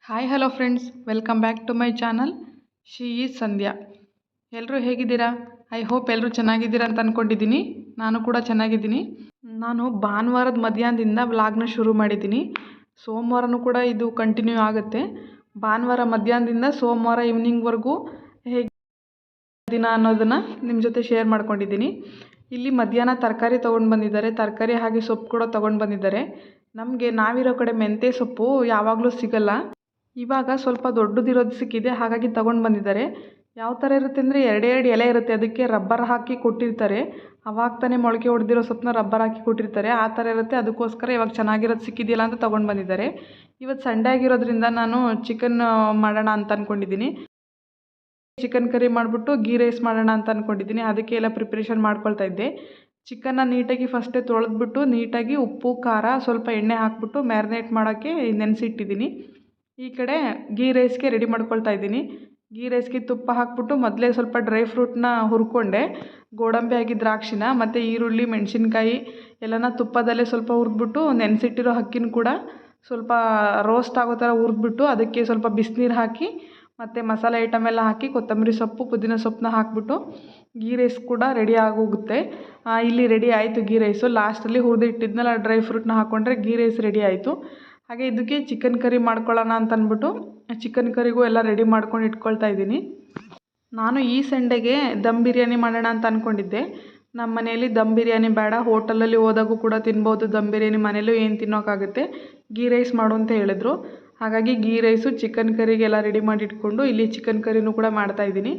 Hi hello friends, welcome back to my channel. She is Sandhya. ಎಲ್ಲರೂ ಹೇಗಿದ್ದೀರಾ? I hope ಎಲ್ಲರೂ ಚೆನ್ನಾಗಿದ್ದೀರಾ ಅಂತ ಅಂದ್ಕೊಂಡಿದ್ದೀನಿ. ನಾನು ಕೂಡ ಚೆನ್ನಾಗಿದ್ದೀನಿ. ನಾನು ಭಾನುವಾರದ ಮಧ್ಯಾಹ್ನದಿಂದ ವ್ಲಾಗ್ನ ಶುರು ಮಾಡಿದ್ದೀನಿ. ಸೋಮವಾರನೂ ಕೂಡ ಇದು ಕಂಟಿನ್ಯೂ ಆಗುತ್ತೆ. ಭಾನುವಾರ ಮಧ್ಯಾಹ್ನದಿಂದ ಸೋಮವಾರ ಈವ್ನಿಂಗ್ವರೆಗೂ ಹೇಗೆ ದಿನ ಅನ್ನೋದನ್ನು ನಿಮ್ಮ ಜೊತೆ ಶೇರ್ ಮಾಡ್ಕೊಂಡಿದ್ದೀನಿ. ಇಲ್ಲಿ ಮಧ್ಯಾಹ್ನ ತರಕಾರಿ ತೊಗೊಂಡು ಬಂದಿದ್ದಾರೆ. ತರಕಾರಿ ಹಾಗೆ ಸೊಪ್ಪು ಕೂಡ ತೊಗೊಂಡು ಬಂದಿದ್ದಾರೆ. ನಾವಿರೋ ಕಡೆ ಮೆಂತ್ಯ ಸೊಪ್ಪು ಯಾವಾಗಲೂ ಸಿಗಲ್ಲ. ಇವಾಗ ಸ್ವಲ್ಪ ದೊಡ್ಡದಿರೋದು ಸಿಕ್ಕಿದೆ, ಹಾಗಾಗಿ ತೊಗೊಂಡು ಬಂದಿದ್ದಾರೆ. ಯಾವ ಥರ ಇರುತ್ತೆ ಅಂದರೆ ಎರಡೆರಡು ಎಲೆ ಇರುತ್ತೆ, ಅದಕ್ಕೆ ರಬ್ಬರ್ ಹಾಕಿ ಕೊಟ್ಟಿರ್ತಾರೆ. ಅವಾಗ ತಾನೇ ಮೊಳಕೆ ಹೊಡೆದಿರೋ ಸೊಪ್ಪನ್ನ ರಬ್ಬರ್ ಹಾಕಿ ಕೊಟ್ಟಿರ್ತಾರೆ, ಆ ಥರ ಇರುತ್ತೆ. ಅದಕ್ಕೋಸ್ಕರ ಇವಾಗ ಚೆನ್ನಾಗಿರೋದು ಸಿಕ್ಕಿದೆಯಲ್ಲ ಅಂತ ತೊಗೊಂಡು ಬಂದಿದ್ದಾರೆ. ಇವತ್ತು ಸಂಡೇ ಆಗಿರೋದ್ರಿಂದ ನಾನು ಚಿಕನ್ ಮಾಡೋಣ ಅಂತ ಅಂದ್ಕೊಂಡಿದ್ದೀನಿ. ಚಿಕನ್ ಕರಿ ಮಾಡಿಬಿಟ್ಟು ಗೀ ರೈಸ್ ಮಾಡೋಣ ಅಂತ ಅಂದ್ಕೊಂಡಿದ್ದೀನಿ. ಅದಕ್ಕೆ ಎಲ್ಲ ಪ್ರಿಪ್ರೇಷನ್ ಮಾಡ್ಕೊಳ್ತಾ ಇದ್ದೆ. ಚಿಕನ್ನ ನೀಟಾಗಿ ಫಸ್ಟೇ ತೊಳೆದ್ಬಿಟ್ಟು ನೀಟಾಗಿ ಉಪ್ಪು ಖಾರ ಸ್ವಲ್ಪ ಎಣ್ಣೆ ಹಾಕ್ಬಿಟ್ಟು ಮ್ಯಾರಿನೇಟ್ ಮಾಡೋಕ್ಕೆ ನೆನೆಸಿಟ್ಟಿದ್ದೀನಿ. ಈ ಕಡೆ ಗೀ ರೈಸ್ಗೆ ರೆಡಿ ಮಾಡ್ಕೊಳ್ತಾ ಇದ್ದೀನಿ. ಗೀ ರೈಸ್ಗೆ ತುಪ್ಪ ಹಾಕ್ಬಿಟ್ಟು ಮೊದಲೇ ಸ್ವಲ್ಪ ಡ್ರೈ ಫ್ರೂಟ್ನ ಹುರ್ಕೊಂಡೆ. ಗೋಡಂಬಿ ಆಗಿ ದ್ರಾಕ್ಷಿನ ಮತ್ತು ಈರುಳ್ಳಿ ಮೆಣಸಿನ್ಕಾಯಿ ಎಲ್ಲನ ತುಪ್ಪದಲ್ಲೇ ಸ್ವಲ್ಪ ಹುರಿದ್ಬಿಟ್ಟು ನೆನೆಸಿಟ್ಟಿರೋ ಅಕ್ಕಿನ ಕೂಡ ಸ್ವಲ್ಪ ರೋಸ್ಟ್ ಆಗೋ ಥರ ಹುರಿದ್ಬಿಟ್ಟು ಅದಕ್ಕೆ ಸ್ವಲ್ಪ ಬಿಸಿನೀರು ಹಾಕಿ ಮತ್ತು ಮಸಾಲೆ ಐಟಮ್ ಎಲ್ಲ ಹಾಕಿ ಕೊತ್ತಂಬರಿ ಸೊಪ್ಪು ಪುದೀನ ಸೊಪ್ಪನ್ನ ಹಾಕಿಬಿಟ್ಟು ಗೀ ರೈಸ್ ಕೂಡ ರೆಡಿ ಆಗೋಗುತ್ತೆ. ಇಲ್ಲಿ ರೆಡಿ ಆಯಿತು ಗೀ ರೈಸು. ಲಾಸ್ಟಲ್ಲಿ ಹುರಿದಿಟ್ಟಿದ್ನಲ್ಲ ಡ್ರೈ ಫ್ರೂಟ್ನ ಹಾಕ್ಕೊಂಡ್ರೆ ಗೀ ರೈಸ್ ರೆಡಿ ಆಯಿತು. ಹಾಗೆ ಇದಕ್ಕೆ ಚಿಕನ್ ಕರಿ ಮಾಡ್ಕೊಳ್ಳೋಣ ಅಂತ ಅಂದ್ಬಿಟ್ಟು ಚಿಕನ್ ಕರಿಗೂ ಎಲ್ಲ ರೆಡಿ ಮಾಡ್ಕೊಂಡು ಇಟ್ಕೊಳ್ತಾ ಇದ್ದೀನಿ. ನಾನು ಈ ಸಂಡೆಗೆ ದಮ್ ಬಿರಿಯಾನಿ ಮಾಡೋಣ ಅಂತ ಅಂದ್ಕೊಂಡಿದ್ದೆ. ನಮ್ಮ ಮನೆಯಲ್ಲಿ ದಮ್ ಬಿರಿಯಾನಿ ಬೇಡ, ಹೋಟೆಲಲ್ಲಿ ಹೋದಾಗೂ ಕೂಡ ತಿನ್ಬೋದು ದಮ್ ಬಿರಿಯಾನಿ, ಮನೇಲೂ ಏನು ತಿನ್ನೋಕ್ಕಾಗುತ್ತೆ, ಗೀ ರೈಸ್ ಮಾಡು ಅಂತ ಹೇಳಿದ್ರು. ಹಾಗಾಗಿ ಗೀ ರೈಸು ಚಿಕನ್ ಕರಿಗೆಲ್ಲ ರೆಡಿ ಮಾಡಿ ಇಟ್ಕೊಂಡು ಇಲ್ಲಿ ಚಿಕನ್ ಕರಿನೂ ಕೂಡ ಮಾಡ್ತಾಯಿದ್ದೀನಿ.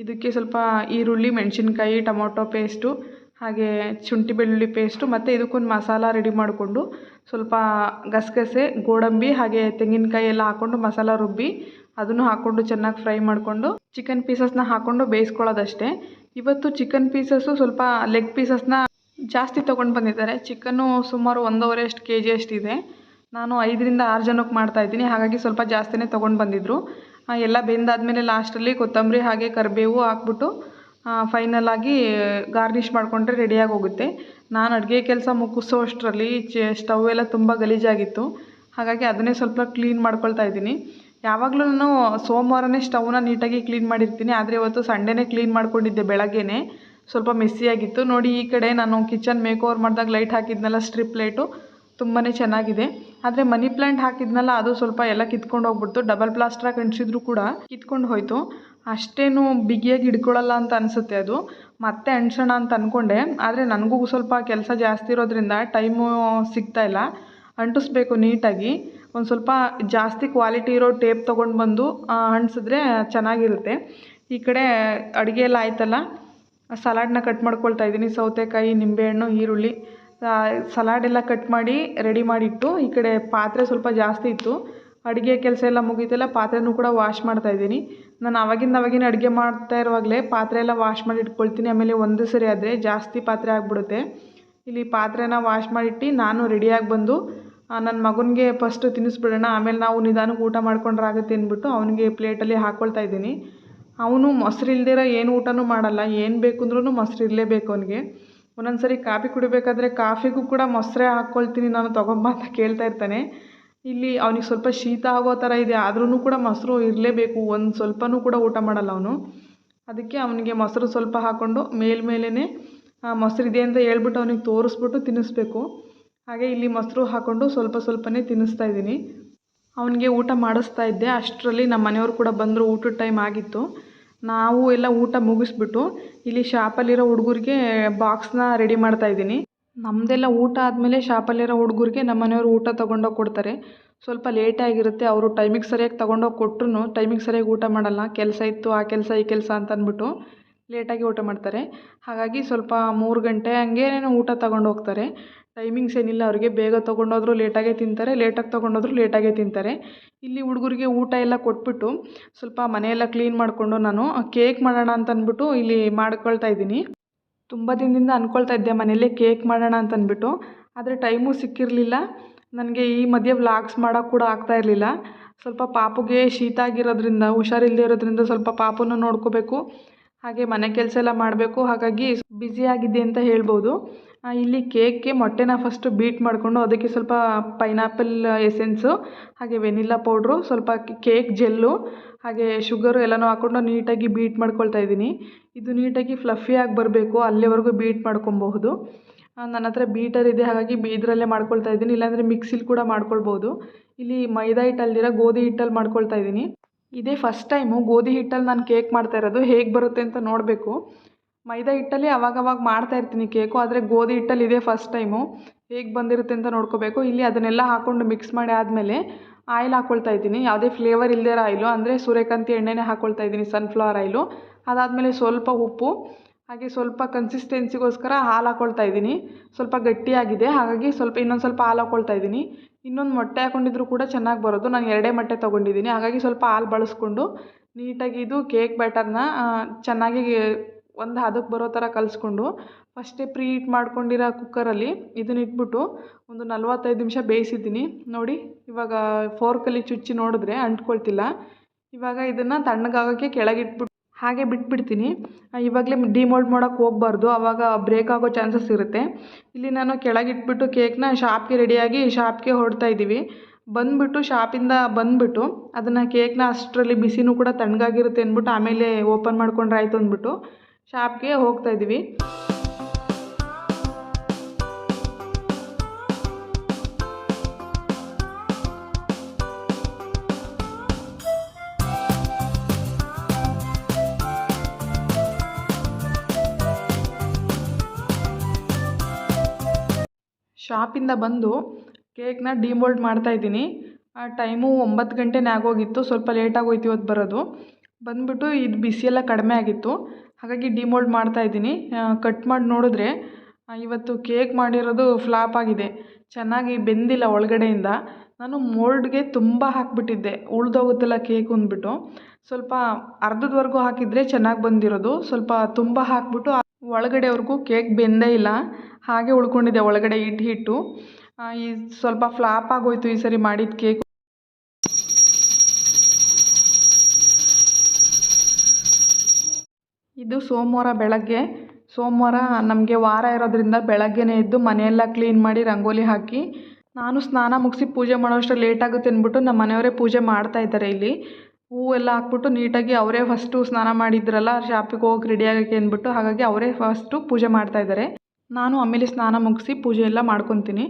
ಇದಕ್ಕೆ ಸ್ವಲ್ಪ ಈರುಳ್ಳಿ ಮೆಣಸಿನ್ಕಾಯಿ ಟೊಮೊಟೊ ಪೇಸ್ಟು ಹಾಗೆ ಶುಂಠಿ ಬೆಳ್ಳುಳ್ಳಿ ಪೇಸ್ಟು ಮತ್ತು ಇದಕ್ಕೊಂದು ಮಸಾಲ ರೆಡಿ ಮಾಡಿಕೊಂಡು ಸ್ವಲ್ಪ ಗಸಗಸೆ ಗೋಡಂಬಿ ಹಾಗೆ ತೆಂಗಿನಕಾಯಿ ಎಲ್ಲ ಹಾಕ್ಕೊಂಡು ಮಸಾಲ ರುಬ್ಬಿ ಅದನ್ನು ಹಾಕ್ಕೊಂಡು ಚೆನ್ನಾಗಿ ಫ್ರೈ ಮಾಡಿಕೊಂಡು ಚಿಕನ್ ಪೀಸಸ್ನ ಹಾಕ್ಕೊಂಡು ಬೇಯಿಸ್ಕೊಳ್ಳೋದಷ್ಟೇ. ಇವತ್ತು ಚಿಕನ್ ಪೀಸಸ್ಸು ಸ್ವಲ್ಪ ಲೆಗ್ ಪೀಸಸ್ನ ಜಾಸ್ತಿ ತೊಗೊಂಡು ಬಂದಿದ್ದಾರೆ. ಚಿಕನ್ನು ಸುಮಾರು 1.5 kg ಅಷ್ಟಿದೆ. ನಾನು 5-6 ಜನಕ್ಕೆ ಮಾಡ್ತಾಯಿದ್ದೀನಿ, ಹಾಗಾಗಿ ಸ್ವಲ್ಪ ಜಾಸ್ತಿನೇ ತೊಗೊಂಡು ಬಂದಿದ್ದರು. ಎಲ್ಲ ಬೆಂದಾದಮೇಲೆ ಲಾಸ್ಟಲ್ಲಿ ಕೊತ್ತಂಬರಿ ಹಾಗೆ ಕರಿಬೇವು ಹಾಕ್ಬಿಟ್ಟು ಫೈನಲ್ ಆಗಿ ಗಾರ್ನಿಷ್ ಮಾಡಿಕೊಂಡ್ರೆ ರೆಡಿಯಾಗಿ ಹೋಗುತ್ತೆ. ನಾನು ಅಡುಗೆ ಕೆಲಸ ಮುಗಿಸೋ ಅಷ್ಟರಲ್ಲಿ ಸ್ಟವ್ ಎಲ್ಲ ತುಂಬ ಗಲೀಜಾಗಿತ್ತು, ಹಾಗಾಗಿ ಅದನ್ನೇ ಸ್ವಲ್ಪ ಕ್ಲೀನ್ ಮಾಡ್ಕೊಳ್ತಾ ಇದ್ದೀನಿ. ಯಾವಾಗಲೂ ನಾನು ಸೋಮವಾರನೇ ಸ್ಟವ್ನ ನೀಟಾಗಿ ಕ್ಲೀನ್ ಮಾಡಿರ್ತೀನಿ, ಆದರೆ ಇವತ್ತು ಸಂಡೇನೇ ಕ್ಲೀನ್ ಮಾಡ್ಕೊಂಡಿದ್ದೆ. ಬೆಳಗ್ಗೆನೇ ಸ್ವಲ್ಪ ಮೆಸ್ಸಿಯಾಗಿತ್ತು. ನೋಡಿ ಈ ಕಡೆ ನಾನು ಕಿಚನ್ ಮೇಕ್ ಓವರ್ ಮಾಡಿದಾಗ ಲೈಟ್ ಹಾಕಿದ್ನಲ್ಲ ಸ್ಟ್ರಿಪ್ ಲೈಟು, ತುಂಬಾ ಚೆನ್ನಾಗಿದೆ. ಆದರೆ ಮನಿ ಪ್ಲ್ಯಾಂಟ್ ಹಾಕಿದ್ನಲ್ಲ ಅದು ಸ್ವಲ್ಪ ಎಲ್ಲ ಕಿತ್ಕೊಂಡು ಹೋಗ್ಬಿಡ್ತು. ಡಬಲ್ ಪ್ಲಾಸ್ಟ್ರಾಗಿ ಅಂಟಿಸಿದ್ರು ಕೂಡ ಕಿತ್ಕೊಂಡು ಹೋಯಿತು. ಅಷ್ಟೇನು ಬಿಗಿಯಾಗಿ ಹಿಡ್ಕೊಳ್ಳಲ್ಲ ಅಂತ ಅನಿಸುತ್ತೆ ಅದು. ಮತ್ತೆ ಅಂಟಿಸೋಣ ಅಂತ ಅಂದ್ಕೊಂಡೆ, ಆದರೆ ನನಗೂ ಸ್ವಲ್ಪ ಕೆಲಸ ಜಾಸ್ತಿ ಇರೋದ್ರಿಂದ ಟೈಮು ಸಿಗ್ತಾಯಿಲ್ಲ. ಅಂಟಿಸ್ಬೇಕು ನೀಟಾಗಿ. ಒಂದು ಸ್ವಲ್ಪ ಜಾಸ್ತಿ ಕ್ವಾಲಿಟಿ ಇರೋ ಟೇಪ್ ತೊಗೊಂಡು ಬಂದು ಅಂಟಿಸಿದ್ರೆ ಚೆನ್ನಾಗಿರುತ್ತೆ. ಈ ಕಡೆ ಅಡುಗೆ ಎಲ್ಲ ಆಯ್ತಲ್ಲ, ಸಲಾಡ್ನ ಕಟ್ ಮಾಡ್ಕೊಳ್ತಾ ಇದ್ದೀನಿ. ಸೌತೆಕಾಯಿ ನಿಂಬೆಹಣ್ಣು ಈರುಳ್ಳಿ ಸಲಾಡ್ ಎಲ್ಲ ಕಟ್ ಮಾಡಿ ರೆಡಿ ಮಾಡಿಟ್ಟು ಈ ಕಡೆ ಪಾತ್ರೆ ಸ್ವಲ್ಪ ಜಾಸ್ತಿ ಇತ್ತು. ಅಡುಗೆ ಕೆಲಸ ಎಲ್ಲ ಮುಗೀತಲ್ಲ, ಪಾತ್ರೆನೂ ಕೂಡ ವಾಶ್ ಮಾಡ್ತಾಯಿದ್ದೀನಿ. ನಾನು ಅವಾಗಿನ ಅಡುಗೆ ಮಾಡ್ತಾ ಇರುವಾಗಲೇ ಪಾತ್ರೆ ಎಲ್ಲ ವಾಶ್ ಮಾಡಿ ಇಟ್ಕೊಳ್ತೀನಿ. ಆಮೇಲೆ ಒಂದು ಸರಿ ಆದರೆ ಜಾಸ್ತಿ ಪಾತ್ರೆ ಆಗಿಬಿಡುತ್ತೆ. ಇಲ್ಲಿ ಪಾತ್ರೆನ ವಾಶ್ ಮಾಡಿಟ್ಟು ನಾನು ರೆಡಿಯಾಗಿ ಬಂದು ನನ್ನ ಮಗನಿಗೆ ಫಸ್ಟು ತಿನ್ನಿಸ್ಬಿಡೋಣ, ಆಮೇಲೆ ನಾವು ನಿಧಾನಕ್ಕೆ ಊಟ ಮಾಡ್ಕೊಂಡ್ರೆ ಆಗುತ್ತೆ ಅಂದ್ಬಿಟ್ಟು ಅವನಿಗೆ ಪ್ಲೇಟಲ್ಲಿ ಹಾಕ್ಕೊಳ್ತಾ ಇದ್ದೀನಿ. ಅವನು ಮೊಸರು ಇಲ್ದಿರೋ ಏನು ಊಟನೂ ಮಾಡಲ್ಲ. ಏನು ಬೇಕು ಅಂದ್ರೂ ಮೊಸರು ಇರಲೇಬೇಕು ಅವನಿಗೆ. ಒಂದೊಂದು ಸರಿ ಕಾಫಿ ಕುಡಿಬೇಕಾದ್ರೆ ಕಾಫಿಗೂ ಕೂಡ ಮೊಸರೇ ಹಾಕ್ಕೊಳ್ತೀನಿ ನಾನು, ತೊಗೊಂಬ ಅಂತ ಕೇಳ್ತಾ ಇರ್ತಾನೆ. ಇಲ್ಲಿ ಅವನಿಗೆ ಸ್ವಲ್ಪ ಶೀತ ಆಗೋ ಥರ ಇದೆ, ಆದ್ರೂ ಕೂಡ ಮೊಸರು ಇರಲೇಬೇಕು. ಒಂದು ಸ್ವಲ್ಪನೂ ಕೂಡ ಊಟ ಮಾಡಲ್ಲ ಅವನು. ಅದಕ್ಕೆ ಅವನಿಗೆ ಮೊಸರು ಸ್ವಲ್ಪ ಹಾಕ್ಕೊಂಡು ಮೇಲೇ ಮೊಸರು ಇದೆ ಅಂತ ಹೇಳ್ಬಿಟ್ಟು ಅವನಿಗೆ ತೋರಿಸ್ಬಿಟ್ಟು ತಿನ್ನಿಸ್ಬೇಕು. ಹಾಗೆ ಇಲ್ಲಿ ಮೊಸರು ಹಾಕ್ಕೊಂಡು ಸ್ವಲ್ಪನೇ ತಿನ್ನಿಸ್ತಾ ಇದ್ದೀನಿ. ಅವನಿಗೆ ಊಟ ಮಾಡಿಸ್ತಾ ಇದ್ದೆ. ಅಷ್ಟರಲ್ಲಿ ನಮ್ಮ ಮನೆಯವರು ಕೂಡ ಬಂದರು. ಊಟದ ಟೈಮ್ ಆಗಿತ್ತು. ನಾವು ಎಲ್ಲ ಊಟ ಮುಗಿಸ್ಬಿಟ್ಟು ಇಲ್ಲಿ ಶಾಪಲ್ಲಿರೋ ಹುಡುಗರಿಗೆ ಬಾಕ್ಸ್ನ ರೆಡಿ ಮಾಡ್ತಾಯಿದ್ದೀನಿ. ನಮ್ಮದೆಲ್ಲ ಊಟ ಆದಮೇಲೆ ಶಾಪಲ್ಲಿರೋ ಹುಡುಗರಿಗೆ ನಮ್ಮ ಮನೆಯವರು ಊಟ ತೊಗೊಂಡೋಗಿ ಕೊಡ್ತಾರೆ. ಸ್ವಲ್ಪ ಲೇಟಾಗಿರುತ್ತೆ. ಅವರು ಟೈಮಿಗೆ ಸರಿಯಾಗಿ ತೊಗೊಂಡೋಗಿ ಕೊಟ್ಟರು ಟೈಮಿಗೆ ಸರಿಯಾಗಿ ಊಟ ಮಾಡಲ್ಲ. ಕೆಲಸ ಇತ್ತು, ಆ ಕೆಲಸ ಈ ಕೆಲಸ ಅಂತ ಅಂದ್ಬಿಟ್ಟು ಲೇಟಾಗಿ ಊಟ ಮಾಡ್ತಾರೆ. ಹಾಗಾಗಿ ಸ್ವಲ್ಪ 3 ಗಂಟೆ ಹಂಗೇನೇನೋ ಊಟ ತೊಗೊಂಡು ಹೋಗ್ತಾರೆ. ಟೈಮಿಂಗ್ಸ್ ಏನಿಲ್ಲ ಅವರಿಗೆ. ಬೇಗ ತೊಗೊಂಡೋದ್ರು ಲೇಟಾಗೇ ತಿಂತಾರೆ, ಲೇಟಾಗಿ ತೊಗೊಂಡೋದ್ರು ಲೇಟಾಗೇ ತಿಂತಾರೆ. ಇಲ್ಲಿ ಹುಡುಗರಿಗೆ ಊಟ ಎಲ್ಲ ಕೊಟ್ಬಿಟ್ಟು ಸ್ವಲ್ಪ ಮನೆಯೆಲ್ಲ ಕ್ಲೀನ್ ಮಾಡಿಕೊಂಡು ನಾನು ಕೇಕ್ ಮಾಡೋಣ ಅಂತ ಅಂದ್ಬಿಟ್ಟು ಇಲ್ಲಿ ಮಾಡ್ಕೊಳ್ತಾ ಇದ್ದೀನಿ. ತುಂಬ ದಿನದಿಂದ ಅಂದ್ಕೊಳ್ತಾ ಇದ್ದೆ ಮನೆಯಲ್ಲೇ ಕೇಕ್ ಮಾಡೋಣ ಅಂತ ಅಂದ್ಬಿಟ್ಟು, ಆದರೆ ಟೈಮೂ ಸಿಕ್ಕಿರಲಿಲ್ಲ ನನಗೆ. ಈ ಮಧ್ಯೆ ವ್ಲಾಗ್ಸ್ ಮಾಡೋಕ್ಕೆ ಕೂಡ ಆಗ್ತಾಯಿರಲಿಲ್ಲ. ಸ್ವಲ್ಪ ಪಾಪುಗೆ ಶೀತ ಆಗಿರೋದ್ರಿಂದ, ಹುಷಾರಿಲ್ಲದೆ ಇರೋದ್ರಿಂದ ಸ್ವಲ್ಪ ಪಾಪುನೂ ನೋಡ್ಕೋಬೇಕು, ಹಾಗೆ ಮನೆ ಕೆಲಸ ಎಲ್ಲ ಮಾಡಬೇಕು. ಹಾಗಾಗಿ ಬ್ಯುಸಿಯಾಗಿದ್ದೆ ಅಂತ ಹೇಳ್ಬೋದು. ಇಲ್ಲಿ ಕೇಕ್ಗೆ ಮೊಟ್ಟೆನ ಫಸ್ಟು ಬೀಟ್ ಮಾಡಿಕೊಂಡು ಅದಕ್ಕೆ ಸ್ವಲ್ಪ ಪೈನಾಪಲ್ ಎಸೆನ್ಸು ಹಾಗೆ ವೆನಿಲ್ಲಾ ಪೌಡ್ರು ಸ್ವಲ್ಪ ಕೇಕ್ ಜೆಲ್ಲು ಹಾಗೆ ಶುಗರು ಎಲ್ಲನೂ ಹಾಕ್ಕೊಂಡು ನೀಟಾಗಿ ಬೀಟ್ ಮಾಡ್ಕೊಳ್ತಾ ಇದ್ದೀನಿ. ಇದು ನೀಟಾಗಿ ಫ್ಲಫಿಯಾಗಿ ಬರಬೇಕು, ಅಲ್ಲಿವರೆಗೂ ಬೀಟ್ ಮಾಡ್ಕೊಬಹುದು. ನನ್ನ ಹತ್ರ ಬೀಟರ್ ಇದೆ, ಹಾಗಾಗಿ ಇದರಲ್ಲೇ ಮಾಡ್ಕೊಳ್ತಾ ಇದ್ದೀನಿ. ಇಲ್ಲಾಂದರೆ ಮಿಕ್ಸಿಲಿ ಕೂಡ ಮಾಡ್ಕೊಳ್ಬೋದು. ಇಲ್ಲಿ ಮೈದಾ ಹಿಟ್ಟಲ್ದಿರ ಗೋಧಿ ಹಿಟ್ಟಲ್ಲಿ ಮಾಡ್ಕೊಳ್ತಾ ಇದ್ದೀನಿ. ಇದೇ ಫಸ್ಟ್ ಟೈಮು ಗೋಧಿ ಹಿಟ್ಟಲ್ಲಿ ನಾನು ಕೇಕ್ ಮಾಡ್ತಾ ಇರೋದು. ಹೇಗೆ ಬರುತ್ತೆ ಅಂತ ನೋಡಬೇಕು. ಮೈದಾ ಹಿಟ್ಟಲ್ಲಿ ಅವಾಗವಾಗ ಮಾಡ್ತಾ ಇರ್ತೀನಿ ಕೇಕು, ಆದರೆ ಗೋಧಿ ಹಿಟ್ಟಲ್ಲಿ ಇದೇ ಫಸ್ಟ್ ಟೈಮು. ಹೇಗೆ ಬಂದಿರುತ್ತೆ ಅಂತ ನೋಡ್ಕೋಬೇಕು. ಇಲ್ಲಿ ಅದನ್ನೆಲ್ಲ ಹಾಕ್ಕೊಂಡು ಮಿಕ್ಸ್ ಮಾಡಿ ಆದಮೇಲೆ ಆಯಿಲ್ ಹಾಕ್ಕೊಳ್ತಾ ಇದ್ದೀನಿ. ಯಾವುದೇ ಫ್ಲೇವರ್ ಇಲ್ಲದೇ ಇರೋ ಆಯಿಲು, ಅಂದರೆ ಸೂರ್ಯಕಾಂತಿ ಎಣ್ಣೆನೇ ಹಾಕ್ಕೊಳ್ತಾ ಇದ್ದೀನಿ, ಸನ್ಫ್ಲವರ್ ಆಯಿಲು. ಅದಾದಮೇಲೆ ಸ್ವಲ್ಪ ಉಪ್ಪು ಹಾಗೆ ಸ್ವಲ್ಪ ಕನ್ಸಿಸ್ಟೆನ್ಸಿಗೋಸ್ಕರ ಹಾಲು ಹಾಕ್ಕೊಳ್ತಾ ಇದ್ದೀನಿ. ಸ್ವಲ್ಪ ಗಟ್ಟಿಯಾಗಿದೆ, ಹಾಗಾಗಿ ಇನ್ನೊಂದು ಸ್ವಲ್ಪ ಹಾಲು ಹಾಕ್ಕೊಳ್ತಾ ಇದ್ದೀನಿ. ಇನ್ನೊಂದು ಮೊಟ್ಟೆ ಹಾಕ್ಕೊಂಡಿದ್ರು ಕೂಡ ಚೆನ್ನಾಗಿ ಬರೋದು. ನಾನು 2 ಮೊಟ್ಟೆ ತೊಗೊಂಡಿದ್ದೀನಿ, ಹಾಗಾಗಿ ಸ್ವಲ್ಪ ಹಾಲು ಬಳಸ್ಕೊಂಡು ನೀಟಾಗಿ ಇದು ಕೇಕ್ ಬ್ಯಾಟರ್ನ ಚೆನ್ನಾಗಿ ಒಂದು ಹದಕ್ಕೆ ಬರೋ ಥರ ಕಲಿಸ್ಕೊಂಡು ಫಸ್ಟೇ ಪ್ರೀ ಹೀಟ್ ಮಾಡ್ಕೊಂಡಿರೋ ಕುಕ್ಕರಲ್ಲಿ ಇದನ್ನ ಇಟ್ಬಿಟ್ಟು ಒಂದು 45 ನಿಮಿಷ ಬೇಯಿಸಿದ್ದೀನಿ. ನೋಡಿ ಇವಾಗ ಫೋರ್ಕಲ್ಲಿ ಚುಚ್ಚಿ ನೋಡಿದ್ರೆ ಅಂಟ್ಕೊಳ್ತಿಲ್ಲ. ಇವಾಗ ಇದನ್ನು ತಣ್ಣಗಾಗೋಕ್ಕೆ ಕೆಳಗಿಟ್ಬಿಟ್ಟು ಹಾಗೆ ಬಿಟ್ಬಿಡ್ತೀನಿ. ಇವಾಗಲೇ ಡಿಮೋಲ್ಡ್ ಮಾಡೋಕ್ಕೆ ಹೋಗಬಾರ್ದು, ಆವಾಗ ಬ್ರೇಕ್ ಆಗೋ ಚಾನ್ಸಸ್ ಇರುತ್ತೆ. ಇಲ್ಲಿ ನಾನು ಕೆಳಗಿಟ್ಬಿಟ್ಟು ಕೇಕ್ನ ಶಾಪ್ಗೆ ರೆಡಿಯಾಗಿ ಶಾಪ್ಗೆ ಹೊರಡ್ತಾ ಇದ್ದೀವಿ. ಶಾಪಿಂದ ಬಂದುಬಿಟ್ಟು ಅದನ್ನು ಕೇಕ್ನ ಅಷ್ಟರಲ್ಲಿ ಬಿಸಿನೂ ಕೂಡ ತಣ್ಣಗಾಗಿರುತ್ತೆ ಅಂದ್ಬಿಟ್ಟು ಆಮೇಲೆ ಓಪನ್ ಮಾಡ್ಕೊಂಡ್ರೆ ಆಯಿತು ಅಂದ್ಬಿಟ್ಟು ಶಾಪ್ಗೆ ಹೋಗ್ತಾ ಇದ್ದೀವಿ. ಶಾಪಿಂದ ಬಂದು ಕೇಕ್ನ ಡಿಮೋಲ್ಡ್ ಮಾಡ್ತಾಯಿದ್ದೀನಿ. ಟೈಮು 9 ಗಂಟೆನೇ ಆಗೋಗಿತ್ತು, ಸ್ವಲ್ಪ ಲೇಟಾಗೋಯ್ತು ಇವತ್ತು ಬರೋದು. ಬಂದುಬಿಟ್ಟು ಇದು ಬಿಸಿಯೆಲ್ಲ ಕಡಿಮೆ ಆಗಿತ್ತು, ಹಾಗಾಗಿ ಡಿಮೋಲ್ಡ್ ಮಾಡ್ತಾಯಿದ್ದೀನಿ. ಕಟ್ ಮಾಡಿ ನೋಡಿದ್ರೆ ಇವತ್ತು ಕೇಕ್ ಮಾಡಿರೋದು ಫ್ಲಾಪ್ ಆಗಿದೆ, ಚೆನ್ನಾಗಿ ಬೆಂದಿಲ್ಲ ಒಳಗಡೆಯಿಂದ. ನಾನು ಮೋಲ್ಡ್ಗೆ ತುಂಬ ಹಾಕಿಬಿಟ್ಟಿದ್ದೆ, ಉಳ್ದೋಗುತ್ತಲ್ಲ ಕೇಕು ಅಂದ್ಬಿಟ್ಟು. ಸ್ವಲ್ಪ ಅರ್ಧದವರೆಗೂ ಹಾಕಿದರೆ ಚೆನ್ನಾಗಿ ಬಂದಿರೋದು, ಸ್ವಲ್ಪ ತುಂಬ ಹಾಕ್ಬಿಟ್ಟು ಒಳಗಡೆವರೆಗೂ ಕೇಕ್ ಬೆಂದೇ ಇಲ್ಲ, ಹಾಗೆ ಉಳ್ಕೊಂಡಿದೆ ಒಳಗಡೆ ಹಿಟ್ಟು. ಈ ಸ್ವಲ್ಪ ಫ್ಲಾಪ್ ಆಗೋಯ್ತು ಈ ಸರಿ ಮಾಡಿದ ಕೇಕು. ಇದು ಸೋಮವಾರ ನಮಗೆ ವಾರ ಇರೋದ್ರಿಂದ ಬೆಳಗ್ಗೆನೇ ಎದ್ದು ಮನೆಯೆಲ್ಲ ಕ್ಲೀನ್ ಮಾಡಿ ರಂಗೋಲಿ ಹಾಕಿ ನಾನು ಸ್ನಾನ ಮುಗಿಸಿ ಪೂಜೆ ಮಾಡೋಷ್ಟು ಲೇಟ್ ಆಗುತ್ತೆ ಅಂದ್ಬಿಟ್ಟು ನಮ್ಮ ಮನೆಯವರೇ ಪೂಜೆ ಮಾಡ್ತಾಯಿದ್ದಾರೆ. ಇಲ್ಲಿ ಹೂವೆಲ್ಲ ಹಾಕ್ಬಿಟ್ಟು ನೀಟಾಗಿ ಅವರೇ ಫಸ್ಟು ಸ್ನಾನ ಮಾಡಿದ್ರಲ್ಲ ಶಾಪಿಗೆ ಹೋಗಿ ರೆಡಿ ಆಗೋಕ್ಕೆ ಅಂದ್ಬಿಟ್ಟು, ಹಾಗಾಗಿ ಅವರೇ ಫಸ್ಟು ಪೂಜೆ ಮಾಡ್ತಾಯಿದ್ದಾರೆ. ನಾನು ಆಮೇಲೆ ಸ್ನಾನ ಮುಗಿಸಿ ಪೂಜೆ ಎಲ್ಲ ಮಾಡ್ಕೊತೀನಿ.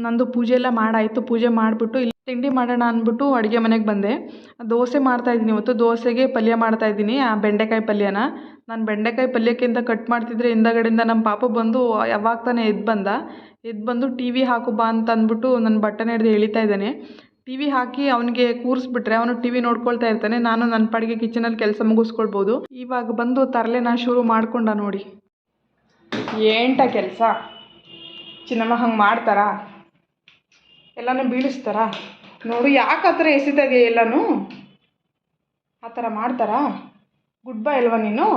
ನಂದು ಪೂಜೆ ಎಲ್ಲ ಮಾಡಾಯಿತು. ಪೂಜೆ ಮಾಡಿಬಿಟ್ಟು ಇಲ್ಲಿ ತಿಂಡಿ ಮಾಡೋಣ ಅಂದ್ಬಿಟ್ಟು ಅಡುಗೆ ಮನೆಗೆ ಬಂದೆ. ದೋಸೆ ಮಾಡ್ತಾಯಿದ್ದೀನಿ ಇವತ್ತು. ದೋಸೆಗೆ ಪಲ್ಯ ಮಾಡ್ತಾಯಿದ್ದೀನಿ, ಬೆಂಡೆಕಾಯಿ ಪಲ್ಯನ. ನಾನು ಬೆಂಡೆಕಾಯಿ ಪಲ್ಯಕ್ಕಿಂತ ಕಟ್ ಮಾಡ್ತಿದ್ರೆ ಹಿಂದಗಡೆಯಿಂದ ನಮ್ಮ ಪಾಪ ಬಂದು ಯಾವಾಗ ತಾನೇ ಎದ್ದು ಬಂದು ಟಿ ವಿ ಹಾಕು ಬಾ ಅಂತ ಅಂದ್ಬಿಟ್ಟು ನನ್ನ ಬಟ್ಟೆನ ಹಿಡ್ದು ಎಳಿತಾ ಇದ್ದಾನೆ. ಟಿ ವಿ ಹಾಕಿ ಅವನಿಗೆ ಕೂರಿಸ್ಬಿಟ್ರೆ ಅವನು ಟಿ ವಿ ನೋಡ್ಕೊಳ್ತಾ ಇರ್ತಾನೆ, ನಾನು ನನ್ನ ಪಾಡಿಗೆ ಕಿಚನಲ್ಲಿ ಕೆಲಸ ಮುಗಿಸ್ಕೊಳ್ಬೋದು. ಇವಾಗ ಬಂದು ತರಲೆನ ಶುರು ಮಾಡ್ಕೊಂಡ ನೋಡಿ. ಏಂಟ ಕೆಲಸ ಚಿನ್ನಮ್ಮ ಹಂಗೆ ಮಾಡ್ತಾರಾ? ಎಲ್ಲನೂ ಬೀಳಿಸ್ತಾರಾ? ನೋಡು ಯಾಕೆ ಆ ಥರ ಎಸಿತಾ ಇದೆಯಾ? ಎಲ್ಲನೂ ಆ ಥರ ಮಾಡ್ತಾರಾ? ಗುಡ್ ಬೈ ಅಲ್ವಾ ನೀನು?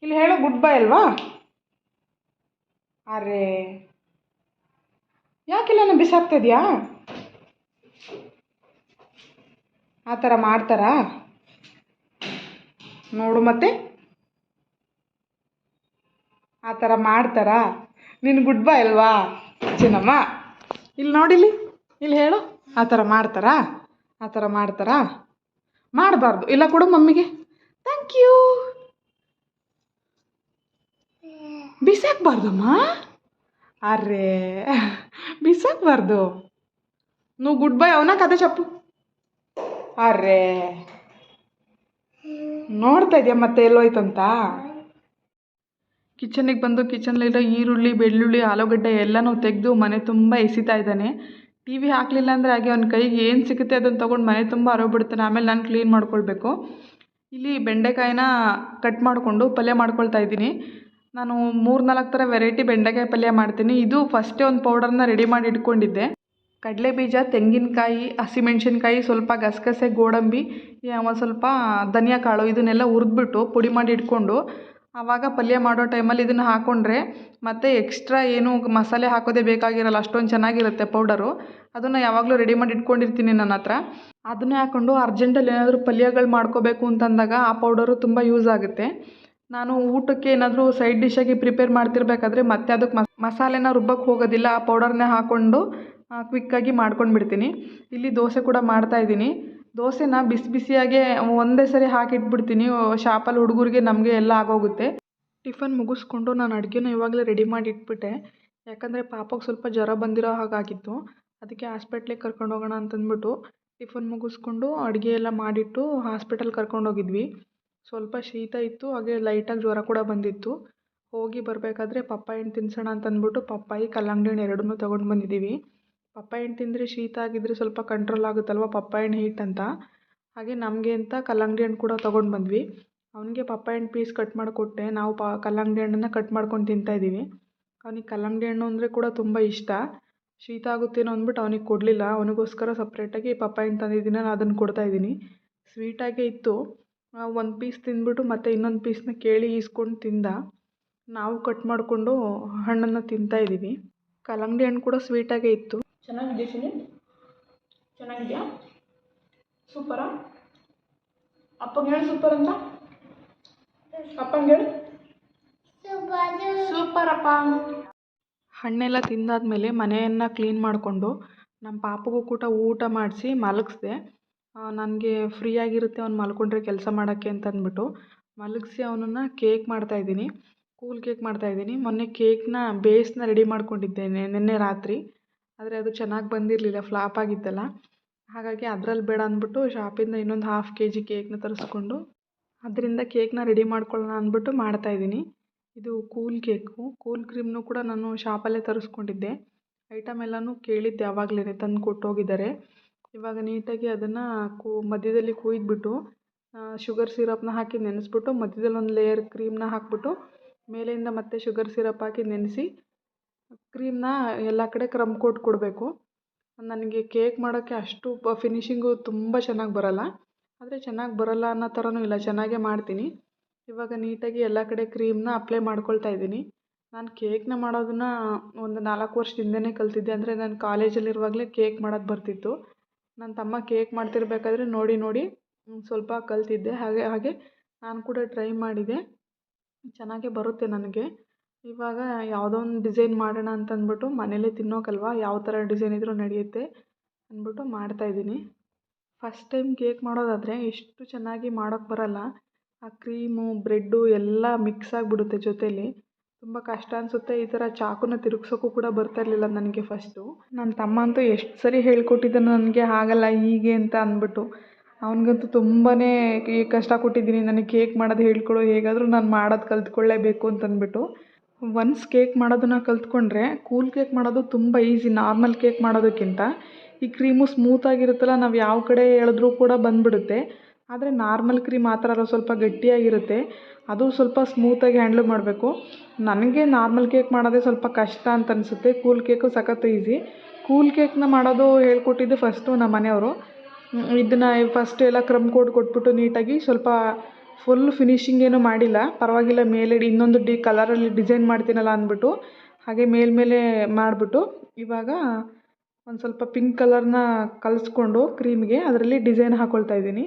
ಇಲ್ಲಿ ಹೇಳು, ಗುಡ್ ಬೈ ಅಲ್ವಾ? ಅರೇ ಯಾಕೆಲ್ಲನೂ ಬಿಸಾಕ್ತಾ ಇದೆಯಾ? ಆ ಥರ ಮಾಡ್ತಾರಾ? ನೋಡು ಮತ್ತೆ ಆ ಥರ ಮಾಡ್ತಾರಾ? ನೀನು ಗುಡ್ ಬೈ ಅಲ್ವಾ ಚಿನ್ನಮ್ಮ? ಇಲ್ಲಿ ನೋಡಿಲ್ಲಿ, ಇಲ್ಲಿ ಹೇಳು, ಆ ಥರ ಮಾಡ್ತಾರಾ? ಆ ಥರ ಮಾಡ್ತಾರಾ? ಮಾಡಬಾರ್ದು. ಇಲ್ಲ ಕೊಡು ಮಮ್ಮಿಗೆ. Thank you. ಬಿಸಾಕಬಾರ್ದಮ್ಮ. ಅರೇ ಬಿಸಾಕಬಾರ್ದು. నువ్వు గుడ్ బై అవునా కదా చెప్పు. ಅರೇ ನೋಡ್ತಾ ಇದೆಯಾ ಮತ್ತೆ ಎಲ್ಲೋಯ್ತಂತ? ಕಿಚನಿಗೆ ಬಂದು ಕಿಚನ್ಲಿರೋ ಈರುಳ್ಳಿ, ಬೆಳ್ಳುಳ್ಳಿ, ಆಲೂಗಡ್ಡೆ ಎಲ್ಲನೂ ತೆಗೆದು ಮನೆ ತುಂಬ ಎಸಿತಾ ಇದ್ದಾನೆ. ಟಿ ವಿ ಹಾಕಲಿಲ್ಲ ಅಂದರೆ ಹಾಗೆ ಅವ್ನ ಕೈಗೆ ಏನು ಸಿಗುತ್ತೆ ಅದನ್ನು ತೊಗೊಂಡು ಮನೆ ತುಂಬ ಅರೋಗ್ಬಿಡ್ತಾನೆ. ಆಮೇಲೆ ನಾನು ಕ್ಲೀನ್ ಮಾಡ್ಕೊಳ್ಬೇಕು. ಇಲ್ಲಿ ಬೆಂಡೆಕಾಯಿನ ಕಟ್ ಮಾಡಿಕೊಂಡು ಪಲ್ಯ ಮಾಡ್ಕೊಳ್ತಾ ಇದ್ದೀನಿ. ನಾನು 3-4 ಥರ ವೆರೈಟಿ ಬೆಂಡೆಕಾಯಿ ಪಲ್ಯ ಮಾಡ್ತೀನಿ. ಇದು ಫಸ್ಟೇ ಒಂದು ಪೌಡರ್ನ ರೆಡಿ ಮಾಡಿ ಇಟ್ಕೊಂಡಿದ್ದೆ. ಕಡಲೆಬೀಜ, ತೆಂಗಿನಕಾಯಿ, ಹಸಿಮೆಣ್ಸಿನ್ಕಾಯಿ, ಸ್ವಲ್ಪ ಗಸಗಸೆ, ಗೋಡಂಬಿ, ಒಂದು ಸ್ವಲ್ಪ ಧನಿಯಾ ಕಾಳು ಇದನ್ನೆಲ್ಲ ಹುರಿದ್ಬಿಟ್ಟು ಪುಡಿ ಮಾಡಿ ಇಟ್ಕೊಂಡು ಆವಾಗ ಪಲ್ಯ ಮಾಡೋ ಟೈಮಲ್ಲಿ ಇದನ್ನು ಹಾಕ್ಕೊಂಡ್ರೆ ಮತ್ತು ಎಕ್ಸ್ಟ್ರಾ ಏನು ಮಸಾಲೆ ಹಾಕೋದೇ ಬೇಕಾಗಿರಲ್ಲ, ಅಷ್ಟೊಂದು ಚೆನ್ನಾಗಿರುತ್ತೆ ಪೌಡರು. ಅದನ್ನು ಯಾವಾಗಲೂ ರೆಡಿ ಮಾಡಿ ಇಟ್ಕೊಂಡಿರ್ತೀನಿ ನನ್ನ ಹತ್ರ. ಅದನ್ನೇ ಹಾಕ್ಕೊಂಡು ಅರ್ಜೆಂಟಲ್ಲಿ ಏನಾದರೂ ಪಲ್ಯಗಳು ಮಾಡ್ಕೋಬೇಕು ಅಂತಂದಾಗ ಆ ಪೌಡರು ತುಂಬ ಯೂಸ್ ಆಗುತ್ತೆ. ನಾನು ಊಟಕ್ಕೆ ಏನಾದರೂ ಸೈಡ್ ಡಿಶ್ಶಾಗಿ ಪ್ರಿಪೇರ್ ಮಾಡ್ತಿರ್ಬೇಕಾದ್ರೆ ಮತ್ತೆ ಅದಕ್ಕೆ ಮಸಾಲೆನ ರುಬ್ಬಕ್ಕೆ ಹೋಗೋದಿಲ್ಲ, ಆ ಪೌಡರ್ನೇ ಹಾಕ್ಕೊಂಡು ಕ್ವಿಕ್ಕಾಗಿ ಮಾಡ್ಕೊಂಡು ಬಿಡ್ತೀನಿ. ಇಲ್ಲಿ ದೋಸೆ ಕೂಡ ಮಾಡ್ತಾಯಿದ್ದೀನಿ. ದೋಸೆನ ಬಿಸಿ ಬಿಸಿಯಾಗೆ ಒಂದೇ ಸರಿ ಹಾಕಿಟ್ಬಿಡ್ತೀನಿ. ಶಾಪಲ್ಲಿ ಹುಡುಗರಿಗೆ ನಮಗೆ ಎಲ್ಲ ಆಗೋಗುತ್ತೆ. ಟಿಫನ್ ಮುಗಿಸ್ಕೊಂಡು ನಾನು ಅಡುಗೆನ ಇವಾಗಲೇ ರೆಡಿ ಮಾಡಿ ಇಟ್ಬಿಟ್ಟೆ. ಯಾಕಂದರೆ ಪಾಪಗೆ ಸ್ವಲ್ಪ ಜ್ವರ ಬಂದಿರೋ ಹಾಗಾಗಿತ್ತು. ಅದಕ್ಕೆ ಹಾಸ್ಪಿಟ್ಲಿಗೆ ಕರ್ಕೊಂಡು ಹೋಗೋಣ ಅಂತಂದ್ಬಿಟ್ಟು ಟಿಫನ್ ಮುಗಿಸ್ಕೊಂಡು ಅಡುಗೆ ಎಲ್ಲ ಮಾಡಿಟ್ಟು ಹಾಸ್ಪಿಟಲ್ ಕರ್ಕೊಂಡೋಗಿದ್ವಿ. ಸ್ವಲ್ಪ ಶೀತ ಇತ್ತು, ಹಾಗೆ ಲೈಟಾಗಿ ಜ್ವರ ಕೂಡ ಬಂದಿತ್ತು. ಹೋಗಿ ಬರಬೇಕಾದ್ರೆ ಪಪ್ಪಾಯ ಹಣ್ಣು ತಿನ್ನಿಸೋಣ ಅಂತಂದ್ಬಿಟ್ಟು ಪಪ್ಪಾಯಿ ಕಲ್ಲಂಗಡಿ ಹಣ್ಣು ಎರಡನ್ನೂ ತೊಗೊಂಡು ಬಂದಿದ್ದೀವಿ. ಪಪ್ಪಾಯ ಹಣ್ಣು ತಿಂದರೆ ಶೀತ ಆಗಿದ್ದರೆ ಸ್ವಲ್ಪ ಕಂಟ್ರೋಲ್ ಆಗುತ್ತಲ್ವ ಪಪ್ಪಾಯ ಹಣ್ಣು ಹೀಟ್ ಅಂತ. ಹಾಗೆ ನಮಗೆ ಅಂತ ಕಲ್ಲಂಗಡಿ ಹಣ್ಣು ಕೂಡ ತೊಗೊಂಡು ಬಂದ್ವಿ. ಅವನಿಗೆ ಪಪ್ಪಾಯ ಹಣ್ಣು ಪೀಸ್ ಕಟ್ ಮಾಡಿ ಕೊಟ್ಟೆ. ನಾವು ಕಲ್ಲಂಗಡಿ ಹಣ್ಣನ್ನು ಕಟ್ ಮಾಡ್ಕೊಂಡು ತಿಂತಾಯಿದ್ದೀವಿ. ಅವನಿಗೆ ಕಲ್ಲಂಗಡಿ ಹಣ್ಣು ಅಂದರೆ ಕೂಡ ತುಂಬ ಇಷ್ಟ. ಶೀತ ಆಗುತ್ತೇನೋ ಅಂದ್ಬಿಟ್ಟು ಅವನಿಗೆ ಕೊಡಲಿಲ್ಲ. ಅವನಿಗೋಸ್ಕರ ಸಪ್ರೇಟಾಗಿ ಪಪ್ಪಾಯ ಹಣ್ಣು ತಂದಿದ್ದೀನಿ, ನಾನು ಅದನ್ನು ಕೊಡ್ತಾಯಿದ್ದೀನಿ. ಸ್ವೀಟಾಗೇ ಇತ್ತು. ಒಂದು ಪೀಸ್ ತಿಂದ್ಬಿಟ್ಟು ಮತ್ತೆ ಇನ್ನೊಂದು ಪೀಸ್ನ ಕೇಳಿ ಈಸ್ಕೊಂಡು ತಿಂದ. ನಾವು ಕಟ್ ಮಾಡಿಕೊಂಡು ಹಣ್ಣನ್ನು ತಿಂತಾಯಿದ್ದೀವಿ. ಕಲ್ಲಂಗಡಿ ಹಣ್ಣು ಕೂಡ ಸ್ವೀಟಾಗೇ ಇತ್ತು. ಚೆನ್ನಾಗಿದೆ ಸುನಿ, ಚೆನ್ನಾಗಿದೆಯಾ? ಸೂಪರಾ? ಅಪ್ಪಂಗೆ ಹೇಳಿ ಸೂಪರ್ ಅಂತ. ಅಪ್ಪಂಗೆ ಹೇಳಿ ಸೂಪರ್ ಅಪ್ಪ. ಹಣ್ಣೆಲ್ಲ ತಿಂದಾದ್ಮೇಲೆ ಮನೆಯನ್ನು ಕ್ಲೀನ್ ಮಾಡಿಕೊಂಡು ನಮ್ಮ ಪಾಪಗೂ ಕೂಡ ಊಟ ಮಾಡಿಸಿ ಮಲಗಿಸ್ದೆ. ನನಗೆ ಫ್ರೀಯಾಗಿರುತ್ತೆ ಅವ್ನು ಮಲ್ಕೊಂಡ್ರೆ ಕೆಲಸ ಮಾಡೋಕ್ಕೆ ಅಂತ ಅಂದ್ಬಿಟ್ಟು ಮಲಗಿಸಿ ಅವನನ್ನು ಕೇಕ್ ಮಾಡ್ತಾಯಿದ್ದೀನಿ. ಕೂಲ್ ಕೇಕ್ ಮಾಡ್ತಾಯಿದ್ದೀನಿ. ಮೊನ್ನೆ ಕೇಕ್ನ ಬೇಸ್ನ ರೆಡಿ ಮಾಡ್ಕೊಂಡಿದ್ದೇನೆ ನಿನ್ನೆ ರಾತ್ರಿ. ಆದರೆ ಅದು ಚೆನ್ನಾಗಿ ಬಂದಿರಲಿಲ್ಲ, ಫ್ಲಾಪ್ ಆಗಿತ್ತಲ್ಲ. ಹಾಗಾಗಿ ಅದರಲ್ಲಿ ಬೇಡ ಅಂದ್ಬಿಟ್ಟು ಶಾಪಿಂದ ಇನ್ನೊಂದು 1/2 kg ಕೇಕ್ನ ತರಿಸ್ಕೊಂಡು ಅದರಿಂದ ಕೇಕ್ನ ರೆಡಿ ಮಾಡ್ಕೊಳ್ಳೋಣ ಅಂದ್ಬಿಟ್ಟು ಮಾಡ್ತಾಯಿದ್ದೀನಿ. ಇದು ಕೂಲ್ ಕೇಕು. ಕೂಲ್ ಕ್ರೀಮ್ನು ಕೂಡ ನಾನು ಶಾಪಲ್ಲೇ ತರಿಸ್ಕೊಂಡಿದ್ದೆ. ಐಟಮ್ ಎಲ್ಲನೂ ಕೇಳಿದ್ದೆ, ಆವಾಗಲೇ ತಂದು ಕೊಟ್ಟೋಗಿದ್ದಾರೆ. ಇವಾಗ ನೀಟಾಗಿ ಅದನ್ನು ಮಧ್ಯದಲ್ಲಿ ಕುಯ್ದುಬಿಟ್ಟು ಶುಗರ್ ಸಿರಪ್ನ ಹಾಕಿ ನೆನೆಸ್ಬಿಟ್ಟು ಮಧ್ಯದಲ್ಲಿ ಒಂದು ಲೇಯರ್ ಕ್ರೀಮ್ನ ಹಾಕ್ಬಿಟ್ಟು ಮೇಲೆಯಿಂದ ಮತ್ತೆ ಶುಗರ್ ಸಿರಪ್ ಹಾಕಿ ನೆನೆಸಿ ಕ್ರೀಮ್ನ ಎಲ್ಲ ಕಡೆ ಕ್ರಮ್ ಕೋಟ್ ಕೊಡಬೇಕು. ನನಗೆ ಕೇಕ್ ಮಾಡೋಕ್ಕೆ ಅಷ್ಟು ಫಿನಿಶಿಂಗು ತುಂಬ ಚೆನ್ನಾಗಿ ಬರೋಲ್ಲ. ಆದರೆ ಚೆನ್ನಾಗಿ ಬರೋಲ್ಲ ಅನ್ನೋ ಥರನೂ ಇಲ್ಲ, ಚೆನ್ನಾಗೇ ಮಾಡ್ತೀನಿ. ಇವಾಗ ನೀಟಾಗಿ ಎಲ್ಲ ಕಡೆ ಕ್ರೀಮ್ನ ಅಪ್ಲೈ ಮಾಡ್ಕೊಳ್ತಾ ಇದ್ದೀನಿ. ನಾನು ಕೇಕ್ನ ಮಾಡೋದನ್ನು ಒಂದು 4 ವರ್ಷದಿಂದನೇ ಕಲ್ತಿದ್ದೆ. ಅಂದರೆ ನಾನು ಕಾಲೇಜಲ್ಲಿರುವಾಗಲೇ ಕೇಕ್ ಮಾಡೋದು ಬರ್ತಿತ್ತು. ನನ್ನ ತಮ್ಮ ಕೇಕ್ ಮಾಡ್ತಿರ್ಬೇಕಾದ್ರೆ ನೋಡಿ ನೋಡಿ ಸ್ವಲ್ಪ ಕಲ್ತಿದ್ದೆ. ಹಾಗೆ ನಾನು ಕೂಡ ಟ್ರೈ ಮಾಡಿದೆ, ಚೆನ್ನಾಗೇ ಬರುತ್ತೆ ನನಗೆ. ಇವಾಗ ಯಾವುದೋ ಒಂದು ಡಿಸೈನ್ ಮಾಡೋಣ ಅಂತಂದ್ಬಿಟ್ಟು ಮನೇಲೇ ತಿನ್ನೋಕಲ್ವ, ಯಾವ ಥರ ಡಿಸೈನ್ ಇದ್ರೂ ನಡೆಯುತ್ತೆ ಅಂದ್ಬಿಟ್ಟು ಮಾಡ್ತಾಯಿದ್ದೀನಿ. ಫಸ್ಟ್ ಟೈಮ್ ಕೇಕ್ ಮಾಡೋದಾದರೆ ಎಷ್ಟು ಚೆನ್ನಾಗಿ ಮಾಡೋಕ್ಕೆ ಬರೋಲ್ಲ. ಆ ಕ್ರೀಮು ಬ್ರೆಡ್ಡು ಎಲ್ಲ ಮಿಕ್ಸ್ ಆಗಿಬಿಡುತ್ತೆ ಜೊತೇಲಿ. ತುಂಬ ಕಷ್ಟ ಅನಿಸುತ್ತೆ. ಈ ಥರ ಚಾಕುನ ತಿರುಗ್ಸೋಕ್ಕೂ ಕೂಡ ಬರ್ತಾಯಿರಲಿಲ್ಲ ನನಗೆ ಫಸ್ಟು. ನನ್ನ ತಮ್ಮ ಅಂತೂ ಎಷ್ಟು ಸರಿ ಹೇಳ್ಕೊಟ್ಟಿದ್ದಾನೆ ನನಗೆ, ಆಗಲ್ಲ ಹೀಗೆ ಅಂತ ಅಂದ್ಬಿಟ್ಟು. ಅವನಿಗಂತೂ ತುಂಬಾ ಕಷ್ಟ ಕೊಟ್ಟಿದ್ದೀನಿ. ನನಗೆ ಕೇಕ್ ಮಾಡೋದು ಹೇಳ್ಕೊಡು, ಹೇಗಾದರೂ ನಾನು ಮಾಡೋದು ಕಲ್ತ್ಕೊಳ್ಳೇಬೇಕು ಅಂತಂದ್ಬಿಟ್ಟು. ಒನ್ಸ್ ಕೇಕ್ ಮಾಡೋದನ್ನು ಕಲ್ತ್ಕೊಂಡ್ರೆ ಕೂಲ್ ಕೇಕ್ ಮಾಡೋದು ತುಂಬ ಈಸಿ ನಾರ್ಮಲ್ ಕೇಕ್ ಮಾಡೋದಕ್ಕಿಂತ. ಈ ಕ್ರೀಮು ಸ್ಮೂತಾಗಿರುತ್ತಲ್ಲ, ನಾವು ಯಾವ ಕಡೆ ಎಳೆದ್ರೂ ಕೂಡ ಬಂದುಬಿಡುತ್ತೆ. ಆದರೆ ನಾರ್ಮಲ್ ಕ್ರೀಮ್ ಆ ಥರ ಅಲ್ಲ, ಸ್ವಲ್ಪ ಗಟ್ಟಿಯಾಗಿರುತ್ತೆ. ಅದು ಸ್ವಲ್ಪ ಸ್ಮೂತಾಗಿ ಹ್ಯಾಂಡ್ಲ್ ಮಾಡಬೇಕು. ನನಗೆ ನಾರ್ಮಲ್ ಕೇಕ್ ಮಾಡೋದೇ ಸ್ವಲ್ಪ ಕಷ್ಟ ಅಂತ ಅನಿಸುತ್ತೆ. ಕೂಲ್ ಕೇಕು ಸಖತ್ ಈಸಿ. ಕೂಲ್ ಕೇಕ್ನ ಮಾಡೋದು ಹೇಳ್ಕೊಟ್ಟಿದ್ದು ಫಸ್ಟು ನಮ್ಮ ಮನೆಯವರು. ಇದನ್ನು ಫಸ್ಟ್ ಎಲ್ಲ ಕ್ರಮ್ ಕೋಟ್ ಕೊಟ್ಬಿಟ್ಟು ನೀಟಾಗಿ ಸ್ವಲ್ಪ ಫುಲ್ ಫಿನಿಶಿಂಗ್ ಏನೂ ಮಾಡಿಲ್ಲ, ಪರವಾಗಿಲ್ಲ ಮೇಲೆ ಇನ್ನೊಂದು ಕಲರಲ್ಲಿ ಡಿಸೈನ್ ಮಾಡ್ತೀನಲ್ಲ ಅಂದ್ಬಿಟ್ಟು ಹಾಗೆ ಮೇಲ್ಮೇಲೆ ಮಾಡಿಬಿಟ್ಟು ಇವಾಗ ಒಂದು ಸ್ವಲ್ಪ ಪಿಂಕ್ ಕಲರ್ನ ಕಲಿಸ್ಕೊಂಡು ಕ್ರೀಮ್ಗೆ ಅದರಲ್ಲಿ ಡಿಸೈನ್ ಹಾಕ್ಕೊಳ್ತಾ ಇದ್ದೀನಿ.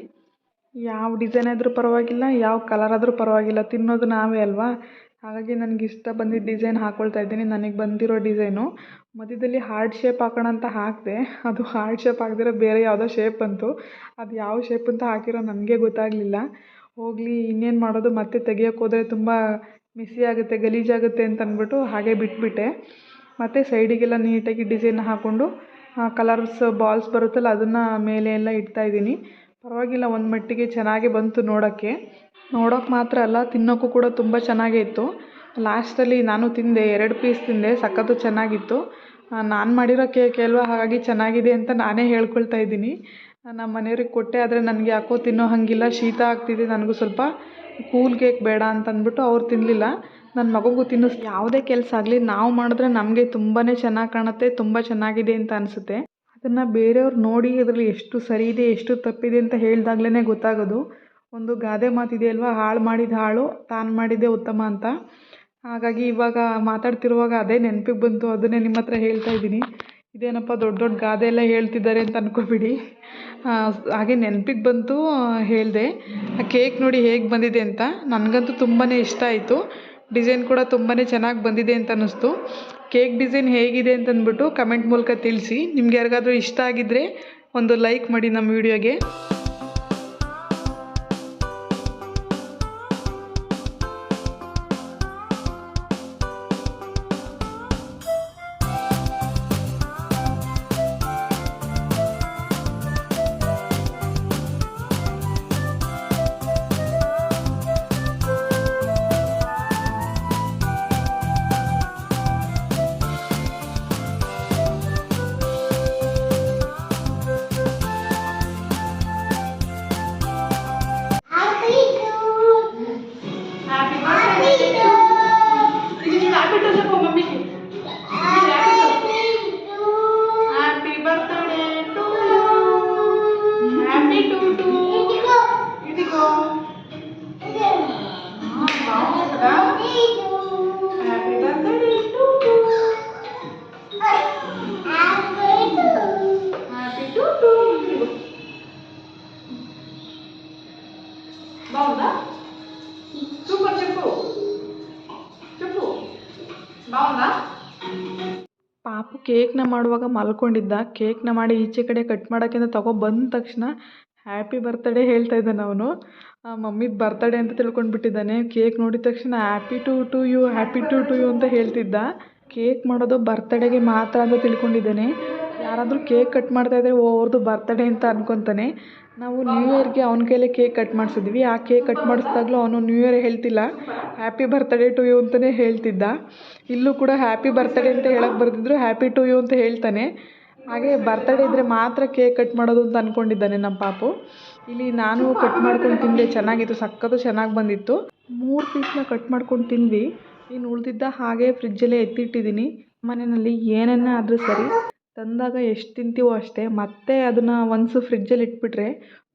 ಯಾವ ಡಿಸೈನ್ ಆದರೂ ಪರವಾಗಿಲ್ಲ, ಯಾವ ಕಲರ್ ಆದರೂ ಪರವಾಗಿಲ್ಲ, ತಿನ್ನೋದು ನಾವೇ ಅಲ್ವಾ. ಹಾಗಾಗಿ ನನಗೆ ಇಷ್ಟ ಬಂದಿದ್ದ ಡಿಸೈನ್ ಹಾಕ್ಕೊಳ್ತಾ ಇದ್ದೀನಿ. ನನಗೆ ಬಂದಿರೋ ಡಿಸೈನು ಮಧ್ಯದಲ್ಲಿ ಹಾರ್ಟ್ ಶೇಪ್ ಹಾಕೋಣ ಅಂತ ಹಾಕಿದೆ. ಅದು ಹಾರ್ಟ್ ಶೇಪ್ ಹಾಕ್ದಿರೋ ಬೇರೆ ಯಾವುದೋ ಶೇಪ್ ಬಂತು. ಅದು ಯಾವ ಶೇಪ್ ಅಂತ ಹಾಕಿರೋ ನನಗೆ ಗೊತ್ತಾಗಲಿಲ್ಲ. ಹೋಗಲಿ ಇನ್ನೇನು ಮಾಡೋದು, ಮತ್ತೆ ತೆಗಿಯೋಕ್ಕೆ ಹೋದರೆ ತುಂಬ ಮೆಸ್ಸಿ ಆಗುತ್ತೆ, ಗಲೀಜಾಗುತ್ತೆ ಅಂತ ಅಂದ್ಬಿಟ್ಟು ಹಾಗೆ ಬಿಟ್ಬಿಟ್ಟೆ. ಮತ್ತು ಸೈಡಿಗೆಲ್ಲ ನೀಟಾಗಿ ಡಿಸೈನ್ ಹಾಕ್ಕೊಂಡು ಕಲರ್ಸ್ ಬಾಲ್ಸ್ ಬರುತ್ತಲ್ಲ ಅದನ್ನು ಮೇಲೆ ಎಲ್ಲ ಇಡ್ತಾಯಿದ್ದೀನಿ. ಪರವಾಗಿಲ್ಲ, ಒಂದು ಮಟ್ಟಿಗೆ ಚೆನ್ನಾಗೇ ಬಂತು ನೋಡೋಕ್ಕೆ ಮಾತ್ರ ಅಲ್ಲ, ತಿನ್ನೋಕ್ಕೂ ಕೂಡ ತುಂಬ ಚೆನ್ನಾಗೇ ಇತ್ತು. ಲಾಸ್ಟಲ್ಲಿ ನಾನು ತಿಂದೆ, 2 ಪೀಸ್ ತಿಂದೆ, ಸಖತ್ತು ಚೆನ್ನಾಗಿತ್ತು. ನಾನು ಮಾಡಿರೋ ಕೇಕ್ ಅಲ್ವಾ, ಹಾಗಾಗಿ ಚೆನ್ನಾಗಿದೆ ಅಂತ ನಾನೇ ಹೇಳ್ಕೊಳ್ತಾ ಇದ್ದೀನಿ. ನಮ್ಮ ಮನೆಯವ್ರಿಗೆ ಕೊಟ್ಟೆ, ಆದರೆ ನನಗೆ ಯಾಕೋ ತಿನ್ನೋ ಹಾಗಿಲ್ಲ, ಶೀತ ಆಗ್ತಿದೆ, ನನಗೂ ಸ್ವಲ್ಪ ಕೂಲ್ ಕೇಕ್ ಬೇಡ ಅಂತಂದ್ಬಿಟ್ಟು ಅವ್ರು ತಿನ್ನಲಿಲ್ಲ. ನನ್ನ ಮಗುಗೂ ಯಾವುದೇ ಕೆಲಸ ಆಗಲಿ ನಾವು ಮಾಡಿದ್ರೆ ನಮಗೆ ತುಂಬಾ ಚೆನ್ನಾಗಿ ಕಾಣುತ್ತೆ, ತುಂಬ ಚೆನ್ನಾಗಿದೆ ಅಂತ ಅನಿಸುತ್ತೆ. ಅದನ್ನು ಬೇರೆಯವ್ರು ನೋಡಿ ಅದರಲ್ಲಿ ಎಷ್ಟು ಸರಿ ಇದೆ ಎಷ್ಟು ತಪ್ಪಿದೆ ಅಂತ ಹೇಳಿದಾಗ್ಲೇ ಗೊತ್ತಾಗೋದು. ಒಂದು ಗಾದೆ ಮಾತಿದೆ ಅಲ್ವಾ, ಹಾಳು ಮಾಡಿದ ಹಾಳು ತಾನು ಮಾಡಿದ್ದೇ ಉತ್ತಮ ಅಂತ. ಹಾಗಾಗಿ ಇವಾಗ ಮಾತಾಡ್ತಿರುವಾಗ ಅದೇ ನೆನಪಿಗೆ ಬಂತು, ಅದನ್ನೇ ನಿಮ್ಮ ಹತ್ರ ಹೇಳ್ತಾ ಇದ್ದೀನಿ. ಇದೇನಪ್ಪ ದೊಡ್ಡ ದೊಡ್ಡ ಗಾದೆ ಎಲ್ಲ ಹೇಳ್ತಿದ್ದಾರೆ ಅಂತ ಅಂದ್ಕೊಬೇಡಿ. ಹಾಗೆ ನೆನಪಿಗೆ ಬಂತು ಹೇಳಿದೆ. ಆ ಕೇಕ್ ನೋಡಿ ಹೇಗೆ ಬಂದಿದೆ ಅಂತ. ನನಗಂತೂ ತುಂಬಾ ಇಷ್ಟ ಆಯಿತು. ಡಿಸೈನ್ ಕೂಡ ತುಂಬಾ ಚೆನ್ನಾಗಿ ಬಂದಿದೆ ಅಂತ ಅನ್ನಿಸ್ತು. ಕೇಕ್ ಡಿಸೈನ್ ಹೇಗಿದೆ ಅಂತಂದ್ಬಿಟ್ಟು ಕಮೆಂಟ್ ಮೂಲಕ ತಿಳಿಸಿ. ನಿಮ್ಗೆ ಯಾರಿಗಾದ್ರೂ ಇಷ್ಟ ಆಗಿದ್ದರೆ ಒಂದು ಲೈಕ್ ಮಾಡಿ ನಮ್ಮ ವಿಡಿಯೋಗೆ. బాగుందా? సూపర్ చెప్పు చెప్పు బాగుందా? ಪಾಪು ಕೇಕ್ನ ಮಾಡುವಾಗ ಮಲ್ಕೊಂಡಿದ್ದ. ಕೇಕ್ನ ಮಾಡಿ ಈಚೆ ಕಡೆ ಕಟ್ ಮಾಡೋಕ್ಕಿಂತ ಬಂದ ತಕ್ಷಣ ಹ್ಯಾಪಿ ಬರ್ತ್ಡೇ ಹೇಳ್ತಾ ಇದ್ದಾನೆ ಅವನು. ಮಮ್ಮಿದು ಬರ್ತ್ಡೇ ಅಂತ ತಿಳ್ಕೊಂಡ್ಬಿಟ್ಟಿದ್ದಾನೆ. ಕೇಕ್ ನೋಡಿದ ತಕ್ಷಣ happy to you happy to you ಅಂತ ಹೇಳ್ತಿದ್ದ. ಕೇಕ್ ಮಾಡೋದು ಬರ್ತ್ಡೇಗೆ ಮಾತ್ರ ಅಂತ ತಿಳ್ಕೊಂಡಿದ್ದಾನೆ. ಯಾರಾದರೂ ಕೇಕ್ ಕಟ್ ಮಾಡ್ತಾಯಿದ್ರೆ ಅವ್ರದ್ದು ಬರ್ತ್ಡೇ ಅಂತ ಅನ್ಕೊತಾನೆ. ನಾವು ನ್ಯೂ ಇಯರ್ಗೆ ಅವನ ಕೈಲೇ ಕೇಕ್ ಕಟ್ ಮಾಡಿಸಿದ್ವಿ. ಆ ಕೇಕ್ ಕಟ್ ಮಾಡಿಸಿದಾಗಲೂ ಅವನು ನ್ಯೂ ಇಯರ್ ಹೇಳ್ತಿಲ್ಲ, ಹ್ಯಾಪಿ ಬರ್ತ್ಡೇ ಟು ಯು ಅಂತಲೇ ಹೇಳ್ತಿದ್ದ. ಇಲ್ಲೂ ಕೂಡ ಹ್ಯಾಪಿ ಬರ್ತ್ಡೇ ಅಂತ ಹೇಳಕ್ಕೆ ಬರ್ತಿದ್ರು ಹ್ಯಾಪಿ ಟು ಯು ಅಂತ ಹೇಳ್ತಾನೆ. ಹಾಗೆ ಬರ್ತ್ಡೇ ಇದ್ದರೆ ಮಾತ್ರ ಕೇಕ್ ಕಟ್ ಮಾಡೋದು ಅಂತ ಅಂದ್ಕೊಂಡಿದ್ದಾನೆ ನಮ್ಮ ಪಾಪು. ಇಲ್ಲಿ ನಾನು ಕಟ್ ಮಾಡ್ಕೊಂಡು ತಿಂದೆ. ಚೆನ್ನಾಗಿತ್ತು, ಸಖತ್ತು ಚೆನ್ನಾಗಿ ಬಂದಿತ್ತು. 3 ಪೀಸ್ನ ಕಟ್ ಮಾಡ್ಕೊಂಡು ತಿಂದ್ವಿ. ಇನ್ನು ಉಳಿದಿದ್ದ ಹಾಗೆ ಫ್ರಿಜ್ಜಲ್ಲೇ ಎತ್ತಿಟ್ಟಿದ್ದೀನಿ. ಮನೆಯಲ್ಲಿ ಏನನ್ನ ಆದರೂ ಸರಿ ತಂದಾಗ ಎಷ್ಟು ತಿಂತೀವೋ ಅಷ್ಟೇ. ಮತ್ತೆ ಅದನ್ನು ಒನ್ಸು ಫ್ರಿಜ್ಜಲ್ಲಿ ಇಟ್ಬಿಟ್ರೆ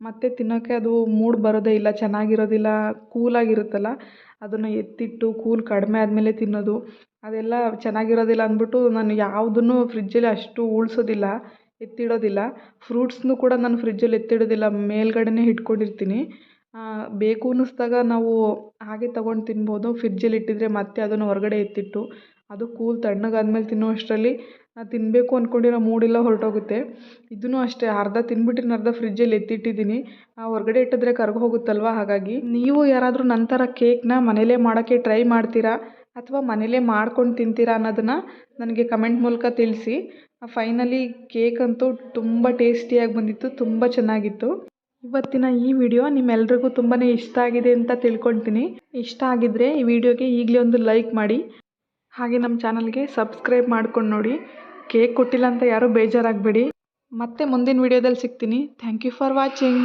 ಮತ್ತೆ ತಿನ್ನೋಕ್ಕೆ ಅದು ಮೂಡ್ ಬರೋದೇ ಇಲ್ಲ, ಚೆನ್ನಾಗಿರೋದಿಲ್ಲ. ಕೂಲಾಗಿರುತ್ತಲ್ಲ, ಅದನ್ನು ಎತ್ತಿಟ್ಟು ಕೂಲ್ ಕಡಿಮೆ ಆದಮೇಲೆ ತಿನ್ನೋದು ಅದೆಲ್ಲ ಚೆನ್ನಾಗಿರೋದಿಲ್ಲ ಅಂದ್ಬಿಟ್ಟು ನಾನು ಯಾವುದನ್ನು ಫ್ರಿಜ್ಜಲ್ಲಿ ಅಷ್ಟು ಉಳಿಸೋದಿಲ್ಲ, ಎತ್ತಿಡೋದಿಲ್ಲ. ಫ್ರೂಟ್ಸ್ನೂ ಕೂಡ ನಾನು ಫ್ರಿಜ್ಜಲ್ಲಿ ಎತ್ತಿಡೋದಿಲ್ಲ, ಮೇಲ್ಗಡೆನೇ ಇಟ್ಕೊಂಡಿರ್ತೀನಿ. ಬೇಕು ಅನ್ನಿಸ್ದಾಗ ನಾವು ಹಾಗೆ ತೊಗೊಂಡು ತಿನ್ಬೋದು. ಫ್ರಿಜ್ಜಲ್ಲಿ ಇಟ್ಟಿದ್ರೆ ಮತ್ತೆ ಅದನ್ನು ಹೊರಗಡೆ ಎತ್ತಿಟ್ಟು ಅದು ಕೂಲ್ ತಣ್ಣಗಾದ್ಮೇಲೆ ತಿನ್ನೋ ಅಷ್ಟರಲ್ಲಿ ತಿನ್ನಬೇಕು ಅಂದ್ಕೊಂಡಿರೋ ಮೂಡೆಲ್ಲ ಹೊರಟೋಗುತ್ತೆ. ಇದೂ ಅಷ್ಟೇ, ಅರ್ಧ ತಿಂದ್ಬಿಟ್ಟು ಅರ್ಧ ಫ್ರಿಜ್ಜಲ್ಲಿ ಎತ್ತಿಟ್ಟಿದ್ದೀನಿ. ಹೊರಗಡೆ ಇಟ್ಟಿದ್ರೆ ಕರ್ಗೊ ಹೋಗುತ್ತಲ್ವ. ಹಾಗಾಗಿ ನೀವು ಯಾರಾದರೂ ನಂತರ ಕೇಕ್ನ ಮನೇಲೇ ಮಾಡೋಕ್ಕೆ ಟ್ರೈ ಮಾಡ್ತೀರಾ ಅಥವಾ ಮನೇಲೇ ಮಾಡ್ಕೊಂಡು ತಿಂತೀರಾ ಅನ್ನೋದನ್ನು ನನಗೆ ಕಮೆಂಟ್ ಮೂಲಕ ತಿಳಿಸಿ. ಫೈನಲಿ ಕೇಕ್ ಅಂತೂ ತುಂಬ ಟೇಸ್ಟಿಯಾಗಿ ಬಂದಿತ್ತು, ತುಂಬ ಚೆನ್ನಾಗಿತ್ತು. ಇವತ್ತಿನ ಈ ವಿಡಿಯೋ ನಿಮ್ಮೆಲ್ರಿಗೂ ತುಂಬಾ ಇಷ್ಟ ಆಗಿದೆ ಅಂತ ತಿಳ್ಕೊಳ್ತೀನಿ. ಇಷ್ಟ ಆಗಿದ್ದರೆ ಈ ವಿಡಿಯೋಗೆ ಈಗಲೇ ಒಂದು ಲೈಕ್ ಮಾಡಿ, ಹಾಗೆ ನಮ್ಮ ಚಾನಲ್ಗೆ ಸಬ್ಸ್ಕ್ರೈಬ್ ಮಾಡ್ಕೊಂಡು ನೋಡಿ. ಕೇಕ್ ಕೊಟ್ಟಿಲ್ಲ ಅಂತ ಯಾರೂ ಬೇಜಾರಾಗಬೇಡಿ. ಮತ್ತೆ ಮುಂದಿನ ವಿಡಿಯೋದಲ್ಲಿ ಸಿಗ್ತೀನಿ. Thank you for watching.